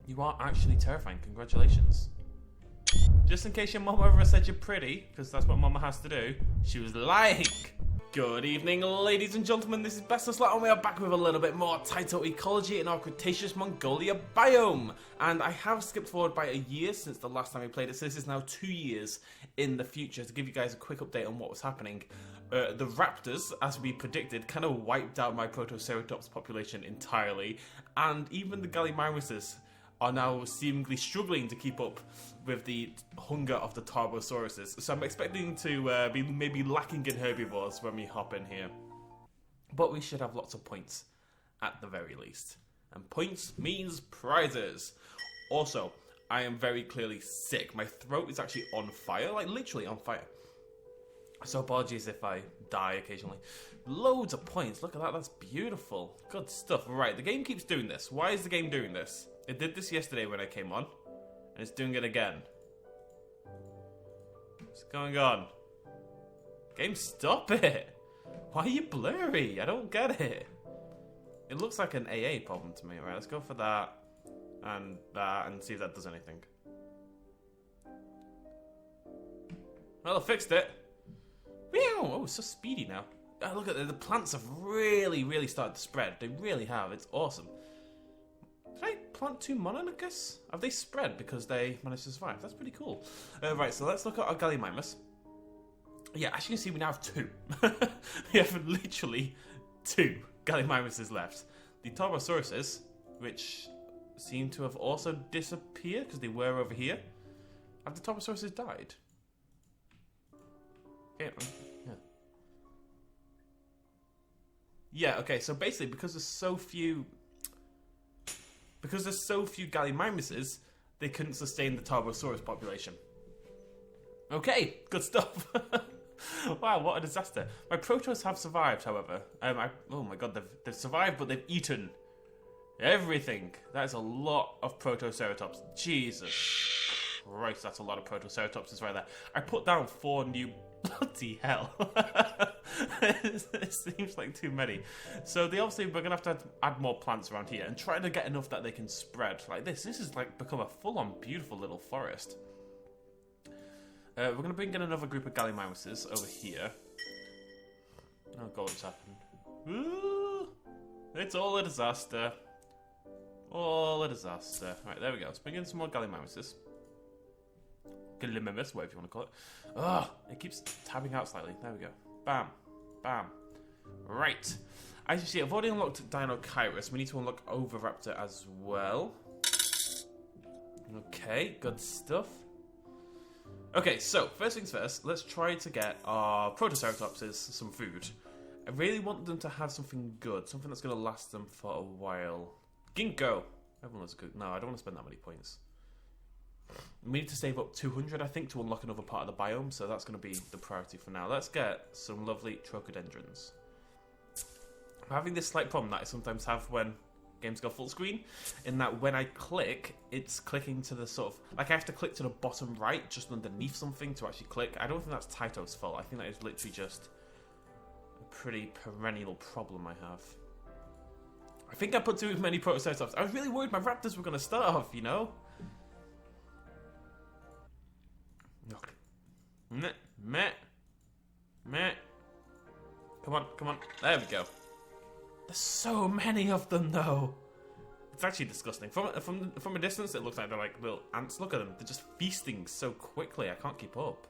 You are actually terrifying. Congratulations. Just in case your mum ever said you're pretty, because that's what mama has to do, she was lying. Good evening, ladies and gentlemen, this is BestInSlot, and we are back with a little bit more Tyto Ecology in our Cretaceous Mongolia biome. And I have skipped forward by a year since the last time we played it, so this is now 2 years in the future. To give you guys a quick update on what was happening, the raptors, as we predicted, kind of wiped out my Protoceratops population entirely, and even the Gallimimuses are now seemingly struggling to keep up with the hunger of the Tarbosauruses. So I'm expecting to be maybe lacking in herbivores when we hop in here. But we should have lots of points, at the very least. And points means prizes. Also, I am very clearly sick. My throat is actually on fire, like literally on fire. So apologies if I die occasionally. Loads of points, look at that, that's beautiful. Good stuff. Right, the game keeps doing this. Why is the game doing this? It did this yesterday when I came on, and it's doing it again. What's going on? Game, stop it! Why are you blurry? I don't get it. It looks like an AA problem to me. Alright, let's go for that, and see if that does anything. Well, I fixed it. Oh, it's so speedy now. Oh, look at the plants have really started to spread. They really have. It's awesome. Did I plant 2 Mononychus? Have they spread because they managed to survive? That's pretty cool. Right, so let's look at our Gallimimus. Yeah, as you can see, we now have 2. We have literally 2 Gallimimuses left. The Tarbosaurus, which seem to have also disappeared because they were over here. Have the Tarbosaurus died? Yeah. Yeah, okay, so basically because there's so few Gallimimuses, they couldn't sustain the Tarbosaurus population. Okay, good stuff. Wow, what a disaster. My Protos have survived, however. Oh my god, they've survived, but they've eaten everything. That is a lot of Protoceratops. Jesus Christ, that's a lot of Protoceratopses right there. I put down 4 new... Bloody hell. It seems like too many. So we're going to have to add more plants around here and try to get enough that they can spread. Like this is like become a full-on beautiful little forest. We're going to bring in another group of Gallimimuses over here. Oh god, what's happened? Ooh, it's all a disaster. All a disaster. Right, there we go. Let's bring in some more Gallimimuses. Gallimimus, whatever you want to call it. Oh, it keeps tabbing out slightly. There we go. Bam. Bam. Right. As you see, I've already unlocked Dinocheirus. We need to unlock Oviraptor as well. Okay, good stuff. Okay, so, first things first, let's try to get our Protoceratopses some food. I really want them to have something good, something that's going to last them for a while. Ginkgo. Everyone loves good. No, I don't want to spend that many points. We need to save up 200, I think, to unlock another part of the biome, so that's going to be the priority for now. Let's get some lovely Trocodendrons. I'm having this slight problem that I sometimes have when games go full screen, in that when I click, it's clicking to the sort of... Like, I have to click to the bottom right, just underneath something to actually click. I don't think that's Tyto's fault. I think that is literally just a pretty perennial problem I have. I think I put too many Protoceratops. I was really worried my raptors were going to starve, you know? Meh, meh, meh. Come on, come on. There we go. There's so many of them, though. It's actually disgusting. From a distance, it looks like they're like little ants. Look at them. They're just feasting so quickly. I can't keep up.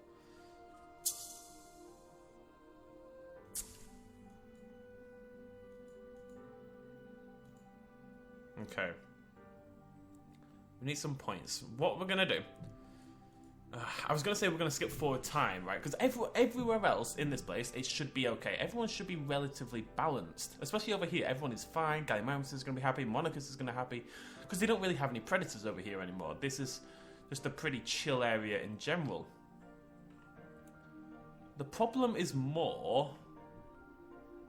Okay. We need some points. What we're gonna do... I was going to say we're going to skip forward time, right? Because everywhere else in this place, it should be okay. Everyone should be relatively balanced. Especially over here, everyone is fine. Gallimimus is going to be happy. Mononychus is going to be happy. Because they don't really have any predators over here anymore. This is just a pretty chill area in general. The problem is more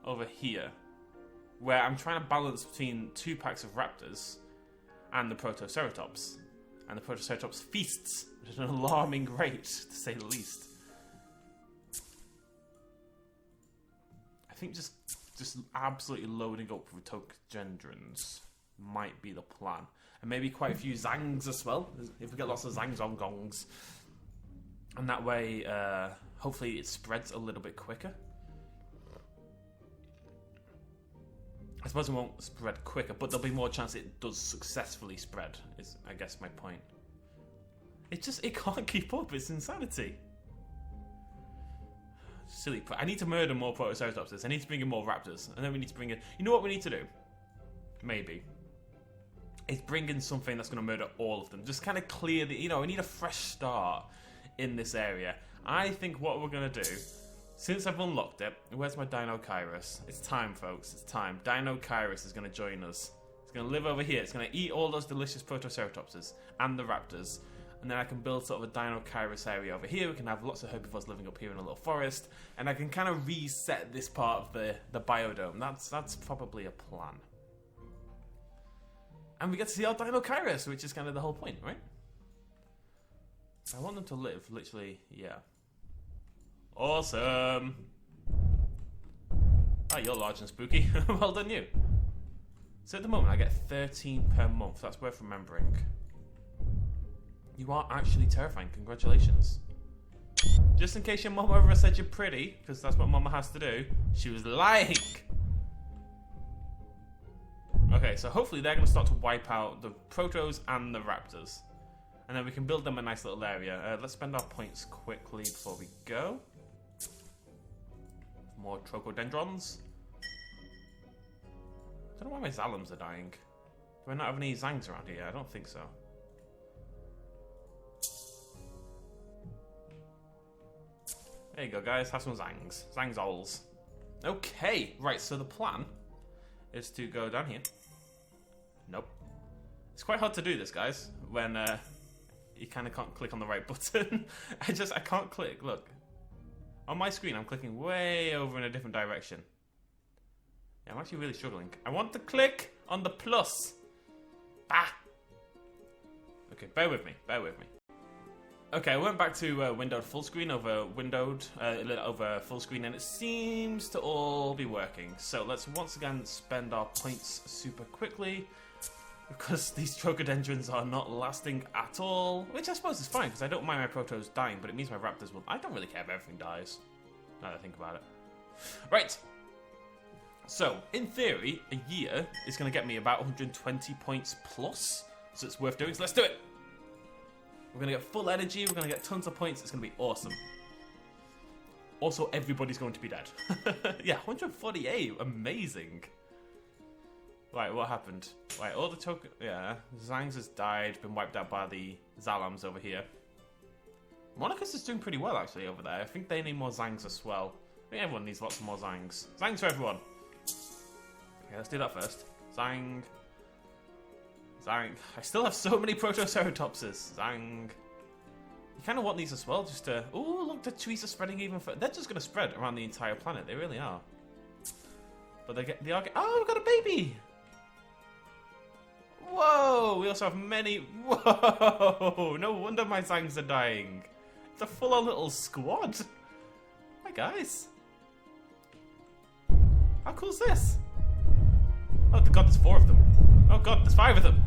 over here, where I'm trying to balance between 2 packs of raptors and the Protoceratops. And the Protoceratops feasts at an alarming rate, to say the least. I think just absolutely loading up with Tokedendrons might be the plan. And maybe quite a few Zangs as well, if we get lots of Zangs on gongs. And that way, hopefully it spreads a little bit quicker. I suppose it won't spread quicker, but there'll be more chance it does successfully spread, is I guess my point. It can't keep up, it's insanity. Silly. I need to murder more Protoceratopses. I need to bring in more raptors. And then we need to bring in... You know what we need to do? Maybe. Is bring in something that's going to murder all of them. Just kind of clear the... You know, we need a fresh start in this area. I think what we're going to do... Since I've unlocked it... Where's my Dinocheirus? It's time, folks. It's time. Dinocheirus is going to join us. It's going to live over here. It's going to eat all those delicious Protoceratopses. And the raptors. And then I can build sort of a Deinocheirus area over here. We can have lots of herbivores living up here in a little forest. And I can kind of reset this part of the biodome. That's probably a plan. And we get to see our Deinocheirus, which is kind of the whole point, right? I want them to live, literally, yeah. Awesome! Oh, you're large and spooky. Well done, you. So at the moment, I get 13 per month. That's worth remembering. You are actually terrifying. Congratulations. Just in case your mum ever said you're pretty, because that's what mama has to do, she was lying. Okay, so hopefully they're going to start to wipe out the Protos and the Raptors. And then we can build them a nice little area. Let's spend our points quickly before we go. More Trocodendrons. I don't know why my Zalams are dying. Do I not have any Zangs around here? I don't think so. There you go, guys. Have some Zangs. Zangzols. Okay, right, so the plan is to go down here. Nope. It's quite hard to do this, guys, when you kind of can't click on the right button. I can't click. Look. On my screen, I'm clicking way over in a different direction. Yeah, I'm actually really struggling. I want to click on the plus. Ah! Okay, bear with me. Bear with me. Okay, I went back to windowed full screen over over full screen, and it seems to all be working. So let's once again spend our points super quickly, because these Trocodendrons are not lasting at all, which I suppose is fine, because I don't mind my Protos dying, but it means my Raptors will... I don't really care if everything dies, now that I think about it. Right. So, in theory, a year is going to get me about 120 points plus, so it's worth doing, so let's do it! We're going to get full energy, we're going to get tons of points, it's going to be awesome. Also, everybody's going to be dead. Yeah, 148, amazing. Right, what happened? Right, all the Zangs has died, been wiped out by the Zalams over here. Monarchus is doing pretty well, actually, over there. I think they need more Zangs as well. I think everyone needs lots more Zangs. Zangs for everyone. Okay, let's do that first. Zang. Zang. I still have so many Protoceratopses. Zang. You kind of want these as well, just to... Oh, look, the trees are spreading even further. They're just going to spread around the entire planet. They really are. But they are... Oh, we've got a baby! Whoa! We also have many... Whoa! No wonder my Zangs are dying. It's a full-on little squad. Hi, guys. How cool is this? Oh, God, there's 4 of them. Oh, God, there's 5 of them.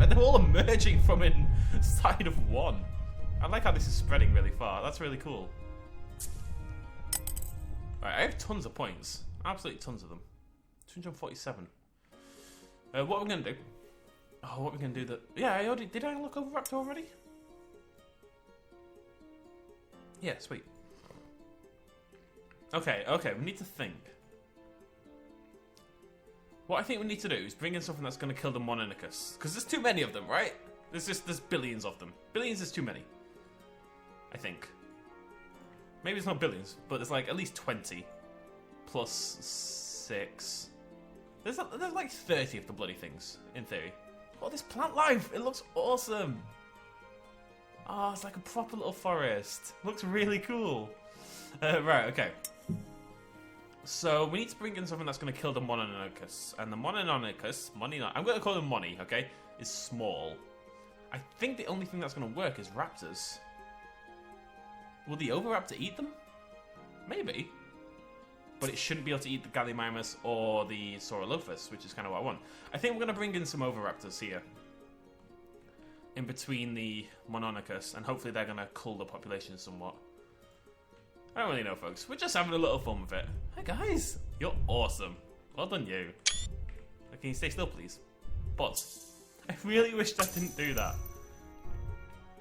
They're all emerging from inside of one. I like how this is spreading really far. That's really cool. Alright, I have tons of points. Absolutely tons of them. 247. What we're going to do... Oh, what we're going to do that... Yeah, did I look over Raptor already? Yeah, sweet. Okay, we need to think. What I think we need to do is bring in something that's going to kill the Mononychus. Because there's too many of them, right? There's billions of them. Billions is too many. I think. Maybe it's not billions, but there's like at least 20. Plus 6. There's like 30 of the bloody things, in theory. Oh, this plant life! It looks awesome! Oh, it's like a proper little forest. Looks really cool. Right, okay. So, we need to bring in something that's going to kill the Mononychus. And the Mononychus, I'm going to call him Moni, okay? Is small. I think the only thing that's going to work is raptors. Will the Oviraptor eat them? Maybe. but it shouldn't be able to eat the Gallimimus or the Saurolophus, which is kind of what I want. I think we're going to bring in some Oviraptors here, in between the Mononychus, and hopefully they're going to cull the population somewhat. I don't really know, folks. We're just having a little fun with it. Hi, guys. You're awesome. Well done, you. Can you stay still, please? But I really wished I didn't do that.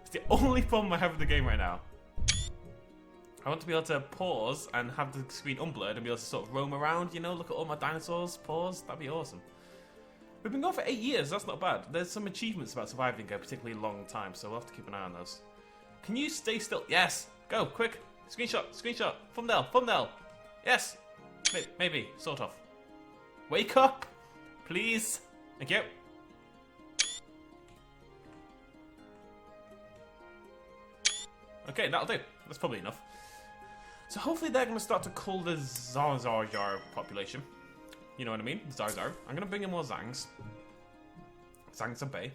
It's the only problem I have with the game right now. I want to be able to pause and have the screen unblurred and be able to sort of roam around, you know, look at all my dinosaurs, pause. That'd be awesome. We've been going for 8 years, that's not bad. There's some achievements about surviving a particularly long time, so we'll have to keep an eye on those. Can you stay still? Yes! Go, quick! Screenshot, screenshot! Thumbnail, thumbnail! Yes! Maybe, sort of. Wake up! Please! Thank you. Okay, that'll do. That's probably enough. So hopefully they're going to start to cull the Zarzar population. You know what I mean? Zarzar. I'm going to bring in more Zangs. Zangs are Bay.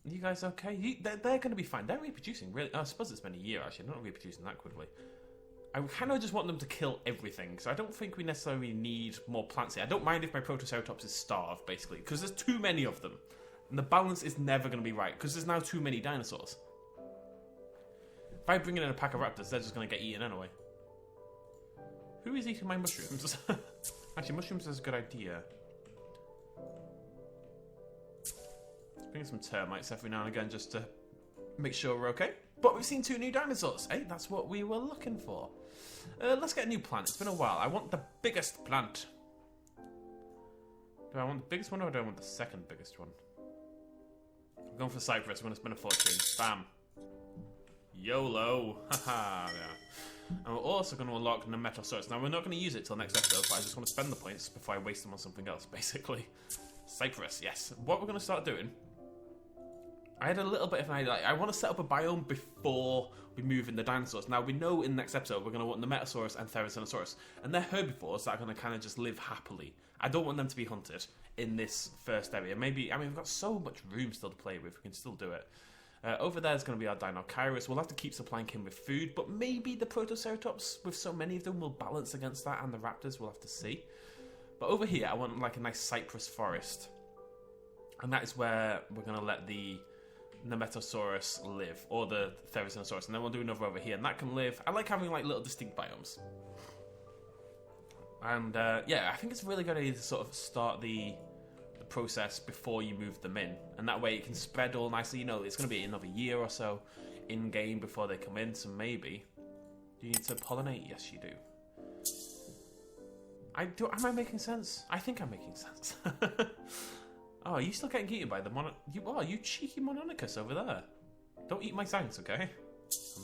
You guys okay? They're going to be fine. They're reproducing, really. I suppose it's been a year, actually. They're not reproducing that quickly. I kind of just want them to kill everything, so I don't think we necessarily need more plants here. I don't mind if my Protoceratops is starved, basically, because there's too many of them. And the balance is never going to be right, because there's now too many dinosaurs. If I bring in a pack of raptors, they're just going to get eaten anyway. Who is eating my mushrooms? Actually, mushrooms is a good idea. Let's bring in some termites every now and again, just to make sure we're okay. But we've seen 2 new dinosaurs. Hey, that's what we were looking for. Let's get a new plant. It's been a while. I want the biggest plant. Do I want the biggest one or do I want the second biggest one? I'm going for Cypress. I'm going to spend a fortune. Bam. YOLO. Haha. Yeah. And we're also going to unlock Nemetosaurus. Now, we're not going to use it till next episode, but I just want to spend the points before I waste them on something else, basically. Cypress, yes. What we're going to start doing... I had a little bit of an idea. I want to set up a biome before we move in the dinosaurs. Now, we know in the next episode we're going to want Nemetosaurus and Therizinosaurus. And they're herbivores that are going to kind of just live happily. I don't want them to be hunted in this first area. Maybe, I mean, we've got so much room still to play with. We can still do it. Over there is going to be our Dinocheirus. We'll have to keep supplying him with food. But maybe the Protoceratops, with so many of them, will balance against that. And the raptors, we'll have to see. But over here, I want like a nice cypress forest. And that is where we're going to let the Nemetosaurus live, or the Therizinosaurus, and then we'll do another over here, and that can live. I like having like little distinct biomes. And yeah, I think it's a really good idea to sort of start the process before you move them in, and that way it can spread all nicely. You know, it's going to be another year or so in game before they come in, so maybe. Do you need to pollinate? Yes, you do. Am I making sense? I think I'm making sense. Oh, are you still getting eaten by the you cheeky Mononychus over there. Don't eat my Zangs, okay?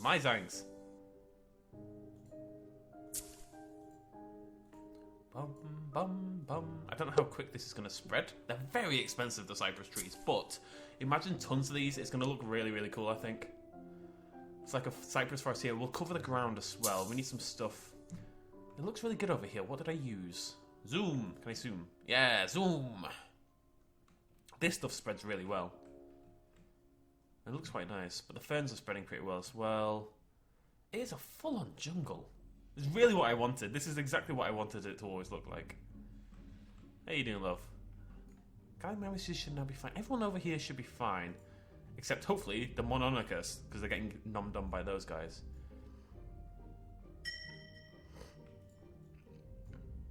My Zangs. Bum, bum, bum. I don't know how quick this is going to spread. They're very expensive, the cypress trees, but imagine tons of these. It's going to look really, really cool, I think. It's like a cypress forest here. We'll cover the ground as well. We need some stuff. It looks really good over here. What did I use? Zoom. Can I zoom? Yeah, zoom. This stuff spreads really well. It looks quite nice, but the ferns are spreading pretty well as well. It is a full-on jungle. It's really what I wanted. This is exactly what I wanted it to always look like. How you doing, love? Gallimimus should now be fine. Everyone over here should be fine. Except, hopefully, the Mononychus, because they're getting nommed on by those guys.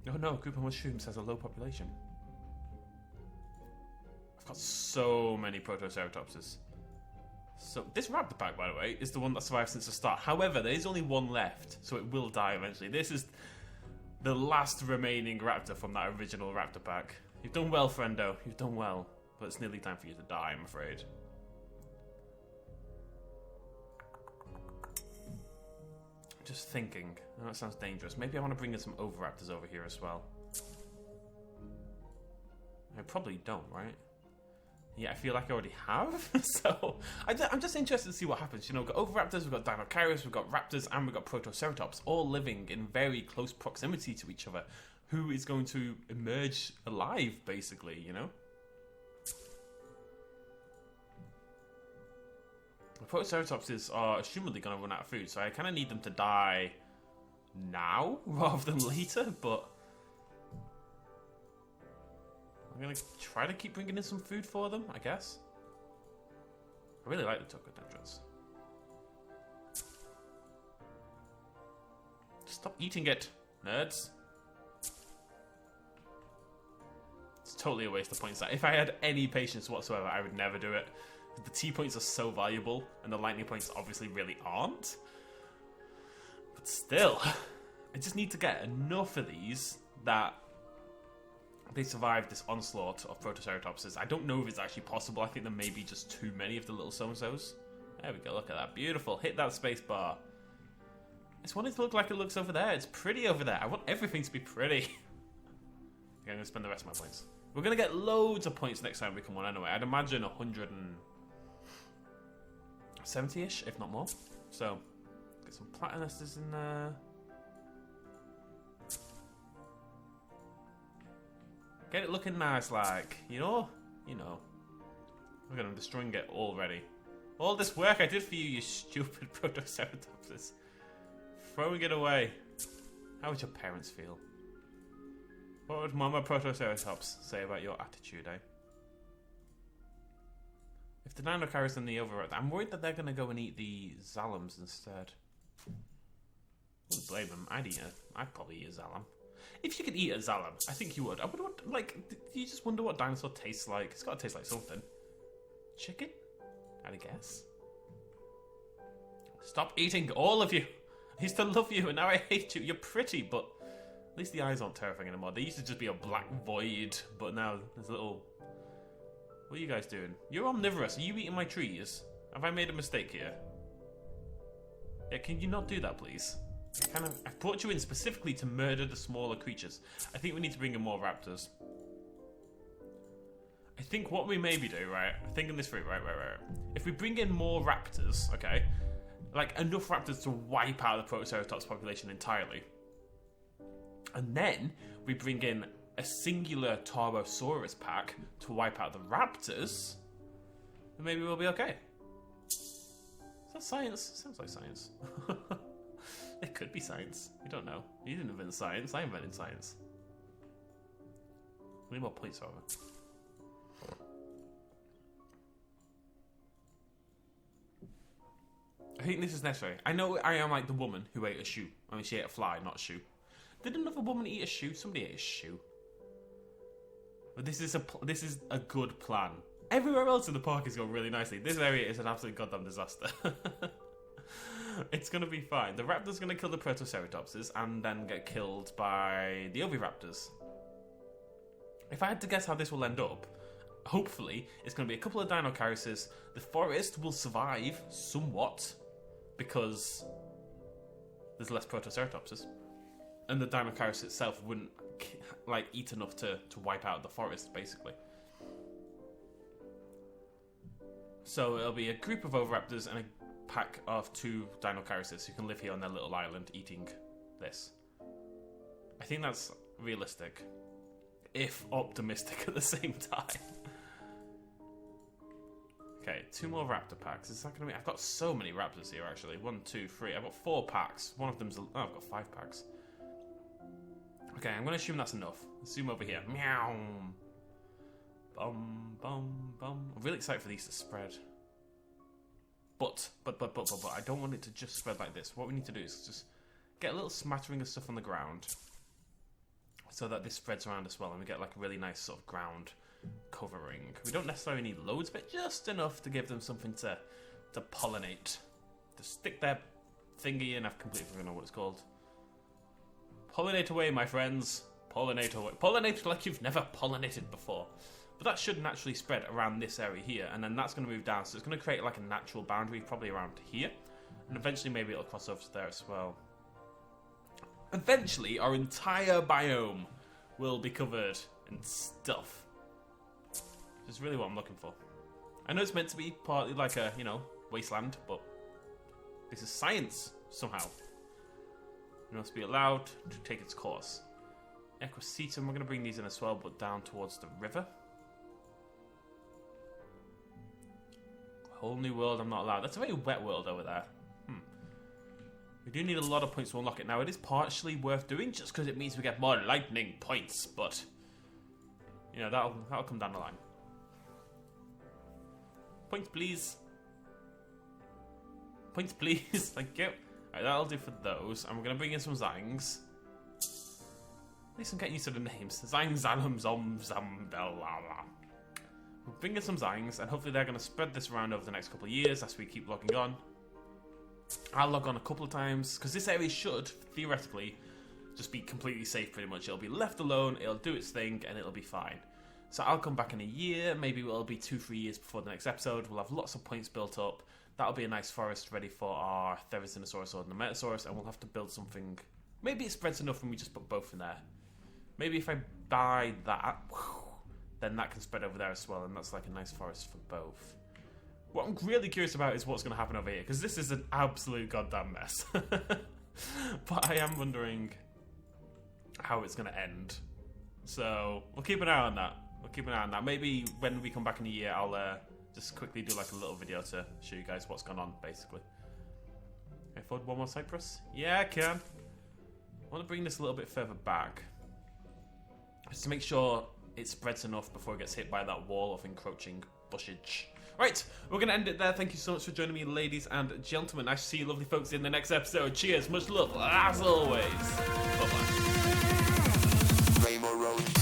Oh no, a group of mushrooms has a low population. Got so many Protoceratopses. So this raptor pack, by the way, is the one that survived since the start. However, there is only one left, so it will die eventually. This is the last remaining raptor from that original raptor pack. You've done well, friendo. You've done well. But it's nearly time for you to die, I'm afraid. Just thinking. I know it sounds dangerous. Maybe I want to bring in some Oviraptors over here as well. I probably don't, right? Yeah, I feel like I already have. So I'm just interested to see what happens. You know, we've got Oviraptors, we've got Dinocheirus, we've got Raptors, and we've got Protoceratops, all living in very close proximity to each other. Who is going to emerge alive, basically, you know? Protoceratopses are assumedly going to run out of food, so I kind of need them to die now rather than later, but I'm going to try to keep bringing in some food for them, I guess. I really like the Tocodendrons. Stop eating it, nerds. It's totally a waste of points. If I had any patience whatsoever, I would never do it. The T points are so valuable, and the lightning points obviously really aren't. But still, I just need to get enough of these that they survive this onslaught of Protoceratopses. I don't know if it's actually possible. I think there may be just too many of the little so-and-sos. There we go, look at that. Beautiful. Hit that space bar. I just want it to look like it looks over there. It's pretty over there. I want everything to be pretty. Okay, I'm going to spend the rest of my points. We're going to get loads of points next time we come on anyway. I'd imagine 170-ish, if not more. So, get some Platanustes in there. Get it looking nice, like, you know. Look at I'm destroying it already. All this work I did for you, you stupid Protoceratopses. Throwing it away. How would your parents feel? What would Mama Protoceratops say about your attitude, eh? If the Dinocheirus and the Oviraptor, I'm worried that they're going to go and eat the Zalams instead. I wouldn't blame them. I'd probably eat a Zalam. If you could eat a Zalam, I think you would. I would want, like, you just wonder what dinosaur tastes like. It's got to taste like something. Chicken? I'd guess. Stop eating, all of you. I used to love you, and now I hate you. You're pretty, but at least the eyes aren't terrifying anymore. They used to just be a black void, but now there's a little... What are you guys doing? You're omnivorous. Are you eating my trees? Have I made a mistake here? Yeah, can you not do that, please? I brought you in specifically to murder the smaller creatures. I think we need to bring in more raptors. I think what we maybe do, right? I'm thinking this through, right. If we bring in more raptors, okay, like enough raptors to wipe out the Protoceratops population entirely, and then we bring in a singular Tarbosaurus pack to wipe out the raptors, then maybe we'll be okay. Is that science? Sounds like science. It could be science. You don't know. You didn't invent science. I invented science. We need more points, however. I think this is necessary. I know I am like the woman who ate a shoe. I mean, she ate a fly, not a shoe. Did another woman eat a shoe? Somebody ate a shoe. But this is a good plan. Everywhere else in the park is going really nicely. This area is an absolute goddamn disaster. It's going to be fine. The raptor's going to kill the Protoceratopses and then get killed by the Oviraptors. If I had to guess how this will end up, hopefully it's going to be a couple of Dinocheiruses. The forest will survive somewhat because there's less Protoceratopses. And the Deinocheirus itself wouldn't like eat enough to wipe out the forest, basically. So it'll be a group of Oviraptors and a pack of 2 Dinocheiruses who can live here on their little island eating this. I think that's realistic, if optimistic at the same time. Okay, 2 more raptor packs. Is that going to be... I've got so many raptors here, actually. 1, 2, 3. I've got 4 packs. One of them's... Oh, I've got 5 packs. Okay, I'm going to assume that's enough. Zoom over here. Meow. Bum, bum, bum. I'm really excited for these to spread. But, I don't want it to just spread like this. What we need to do is just get a little smattering of stuff on the ground so that this spreads around as well and we get like a really nice sort of ground covering. We don't necessarily need loads, but just enough to give them something to pollinate. To stick their thingy in. I've completely forgotten what it's called. Pollinate away, my friends. Pollinate away. Pollinate like you've never pollinated before. But that should naturally spread around this area here, and then that's going to move down, so it's going to create like a natural boundary probably around here, and eventually maybe it'll cross over to there as well. Eventually, our entire biome will be covered in stuff. Which is really what I'm looking for. I know it's meant to be partly like a, wasteland, but this is science, somehow. It must be allowed to take its course. Equisetum, we're going to bring these in as well, but down towards the river. Whole new world, I'm not allowed. That's a very wet world over there. We do need a lot of points to unlock it. Now, it is partially worth doing just because it means we get more lightning points, but, you know, that'll come down the line. Points, please. Points, please. Thank you. Alright, that'll do for those. And we're going to bring in some Zangs. At least I'm getting used to the names. Zang, Zanum, Zom, Zam, Bel, la, la. We'll bring in some Zangs, and hopefully they're going to spread this around over the next couple of years as we keep logging on. I'll log on a couple of times, because this area should, theoretically, just be completely safe pretty much. It'll be left alone, it'll do its thing, and it'll be fine. So I'll come back in a year, maybe it'll be 2-3 years before the next episode. We'll have lots of points built up. That'll be a nice forest ready for our Therizinosaurus or Deinocheirus, and we'll have to build something. Maybe it spreads enough when we just put both in there. Maybe if I buy that, then that can spread over there as well, and that's like a nice forest for both. What I'm really curious about is what's going to happen over here, because this is an absolute goddamn mess. But I am wondering how it's going to end. So we'll keep an eye on that. We'll keep an eye on that. Maybe when we come back in a year, I'll just quickly do like a little video to show you guys what's going on, basically. Can I afford one more cypress? Yeah, I can. I want to bring this a little bit further back, just to make sure it spreads enough before it gets hit by that wall of encroaching bushage. Right, we're going to end it there. Thank you so much for joining me, ladies and gentlemen. Nice to see you lovely folks in the next episode. Cheers, much love, as always. Bye-bye.